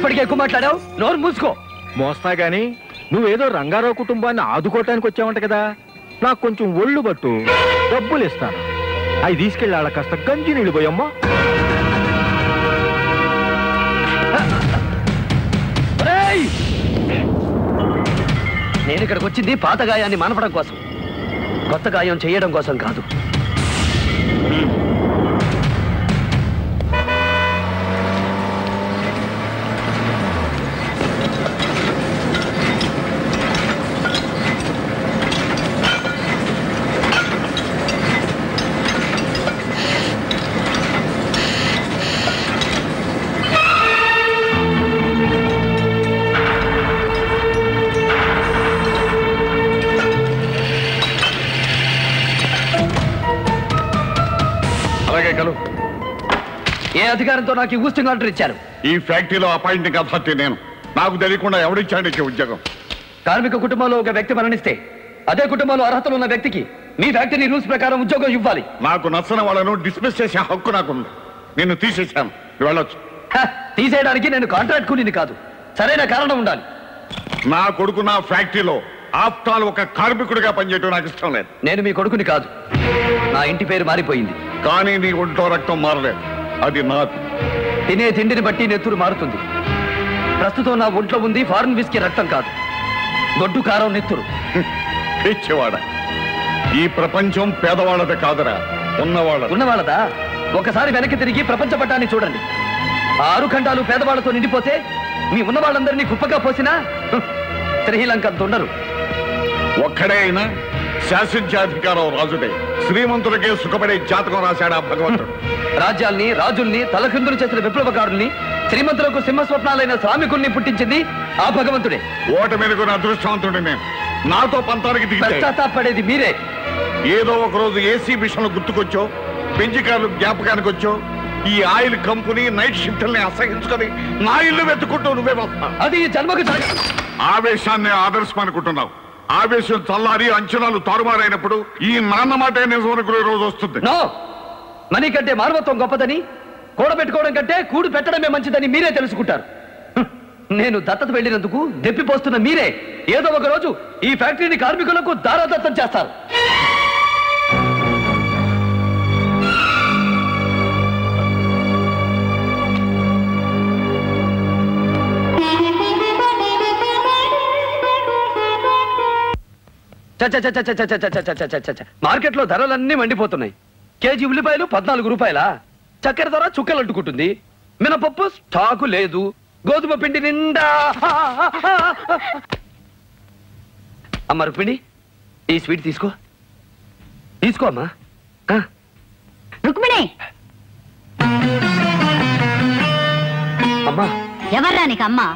ఇప్పటికే ఎక్కువ మాట్లాడావు, నోరు మూసుకో. మోస్తా గాని నువ్వేదో రంగారావు కుటుంబాన్ని ఆదుకోవటానికి వచ్చావంట కదా, నాకు కొంచెం ఒళ్ళు పట్టు, డబ్బులు ఇస్తాను. అవి తీసుకెళ్ళి వాళ్ళ కాస్త గంజి నీళ్ళు పోయమ్మా. నేను ఇక్కడికి వచ్చింది పాత గాయాన్ని మానపడం కోసం, కొత్త గాయం చేయడం కోసం కాదు. ఏ అధికారంతో నాకు ఈ ఊస్టింగ్ ఆర్డర్ ఇచ్చారు? ఈ ఫ్యాక్టరీలో అపాయింటింగ్ అథారిటీ నేను. నాకు తెలియకుండా ఎవడిచ్చాడు ఈ ఉద్యోగం? కార్మిక కుటుంబంలో ఒక వ్యక్తి మరణిస్తే అదే కుటుంబంలో అర్హతలు ఉన్న వ్యక్తికి మీ ఫ్యాక్టరీ రూల్స్ ప్రకారం ఉద్యోగం ఇవ్వాలి. నాకు నచ్చని వాళ్ళను డిస్మిస్ చేసే హక్కు నాకుంది. నిన్ను తీసేశాను, వెళ్ళొచ్చు. తీసేయడానికి నేను కాంట్రాక్ట్ కూలీని కాదు, సరైన కారణం ఉండాలి. నా కొడుకు నా ఫ్యాక్టరీలో ఆఫ్టర్ ఒక కార్మికుడిగా పనిచేయడం నాకు ఇష్టం లేదు. నేను మీ కొడుకుని కాదు, నా ఇంటి పేరు మారిపోయింది. కానీ నీ ఒంట్లో రక్తం మారలేదు, అది నాది. తినే తిండిని బట్టి నెత్తురు మారుతుంది. ప్రస్తుతం నా ఒంట్లో ఉంది ఫారెన్ విస్కీ రక్తం కాదు, దొడ్డు కారం నెత్తురు. పిచ్చివాడ, ఈ ప్రపంచం పేదవాళ్ళది కాదురా, ఉన్నవాళ్ళదా? ఒకసారి వెనక్కి తిరిగి ప్రపంచ పట్టాన్ని చూడండి. 6 ఖండాలు పేదవాళ్లతో నిండిపోతే మీ ఉన్న వాళ్ళందరినీ కుప్పగా పోసినా శ్రీలంకంత ఉండరు. ఒక్కడే అయినా శాసించాధికారం రాజుడే. శ్రీమంతులకే సుఖపడే జాతకం రాశాడు ఆ భగవంతుడు. రాజ్యాల్ని రాజుల్ని తలకిందులు చేసిన విప్లవకారుల్ని, శ్రీమంతులకు సింహస్వప్నాలైన శ్రామికుల్ని పుట్టించింది ఆ భగవంతుడే. ఓటమినుకున్న అదృష్టవంతుడు నేను. నాతో పంతానికి పశ్చాత్తాపడేది మీరే. ఏదో ఒక రోజు ఏసీ మిషన్లు గుర్తుకొచ్చో, పెంచికారులు జ్ఞాపకానికి వచ్చో, ఈ ఆయిల్ కంపెనీ నైట్ షిఫ్ట్ల్ని అసహించుకొని నా ఇల్లు వెతుక్కుంటూ నువ్వే వస్తా. అది ఈ జన్మకు ఆవేశాన్ని ఆదర్శం అనుకుంటున్నావు. ఆవేశం చల్లారి అంచనాలు తారుమారైనప్పుడు ఈ నాన్న మాట నిజం అనుకునే రోజు వస్తుంది. మనీ కంటే మానవత్వం గొప్పదని, కూడబెట్టుకోవడం కంటే కూడు పెట్టడమే మంచిదని మీరే తెలుసుకుంటారు. నేను దత్తత వెళ్ళినందుకు దెప్పిపోస్తున్న మీరే ఏదో ఒక రోజు ఈ ఫ్యాక్టరీని కార్మికులకు దారాదత్తం చేస్తారు. మార్కెట్లో ధరలన్నీ మండిపోతున్నాయి. కేజీ ఉల్లిపాయలు 14 రూపాయల, చక్కెర ధర చుక్కలు అంటుకుంటుంది, మినపప్పు స్టాకు లేదు, గోధుమ పిండి నిండా. అమ్మ రుక్మిణి, ఈ స్వీట్ తీసుకో. తీసుకో అమ్మా. రుక్మిణి, అమ్మా. ఎవర్రా నీకు అమ్మా?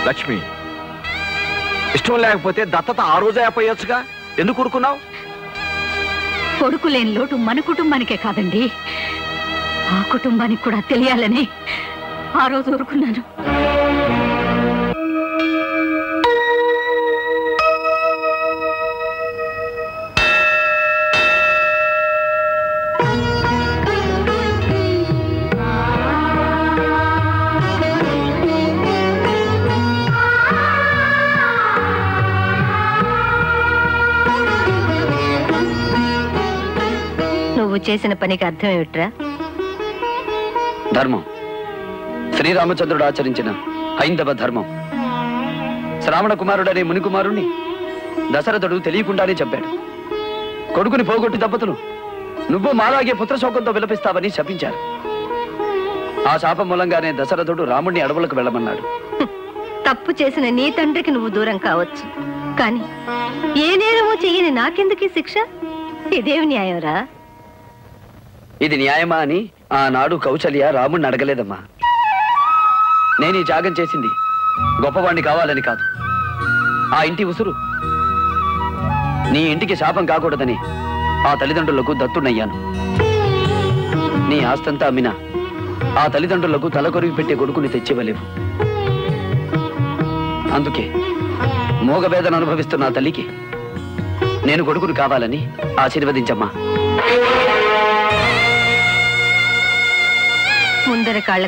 లక్ష్మి, ఇష్టం లేకపోతే దత్తత ఆ రోజే అయిపోయొచ్చుగా, ఎందుకు ఊరుకున్నావు? కొడుకు లేని లోటు మన కుటుంబానికే కాదండి, ఆ కుటుంబానికి కూడా తెలియాలని ఆ రోజు ఊరుకున్నాను. చేసిన పనికి అర్థం ఏమిట్రా? ధర్మం. శ్రీరామచంద్రుడు ఆచరించిన హైందవ ధర్మం. శ్రావణ కుమారుడనే ముని కుమారుణ్ణి దశరథుడు తెలియకుండానే చెప్పాడు. కొడుకుని పోగొట్టి దంపతులు నువ్వు మాలాగే పుత్రశోకంతో విలపిస్తావని శపించారు. ఆ శాపం మూలంగానే దశరథుడు రాముణ్ణి అడవులకు వెళ్ళమన్నాడు. తప్పు చేసిన నీ తండ్రికి నువ్వు దూరం కావచ్చు, కానీ ఏ నేరమో చెయ్యని నాకెందుకీ శిక్ష? ఇదేమి న్యాయంరా? ఇది న్యాయమా అని ఆనాడు కౌసల్య రాముణ్ణి అడగలేదమ్మా. నేను ఈ త్యాగం చేసింది గొప్పవాణ్ణి కావాలని కాదు. ఆ ఇంటి ఉసురు నీ ఇంటికి శాపం కాకూడదని ఆ తల్లిదండ్రులకు దత్తునయ్యాను. నీ ఆస్తంతా అమ్మినా ఆ తల్లిదండ్రులకు తలకొరివి పెట్టే కొడుకుని తెచ్చివ్వలేవు. అందుకే మోగవేదన అనుభవిస్తున్న ఆ తల్లికి నేను కొడుకుని కావాలని ఆశీర్వదించమ్మా. ముందర కాళ్ళ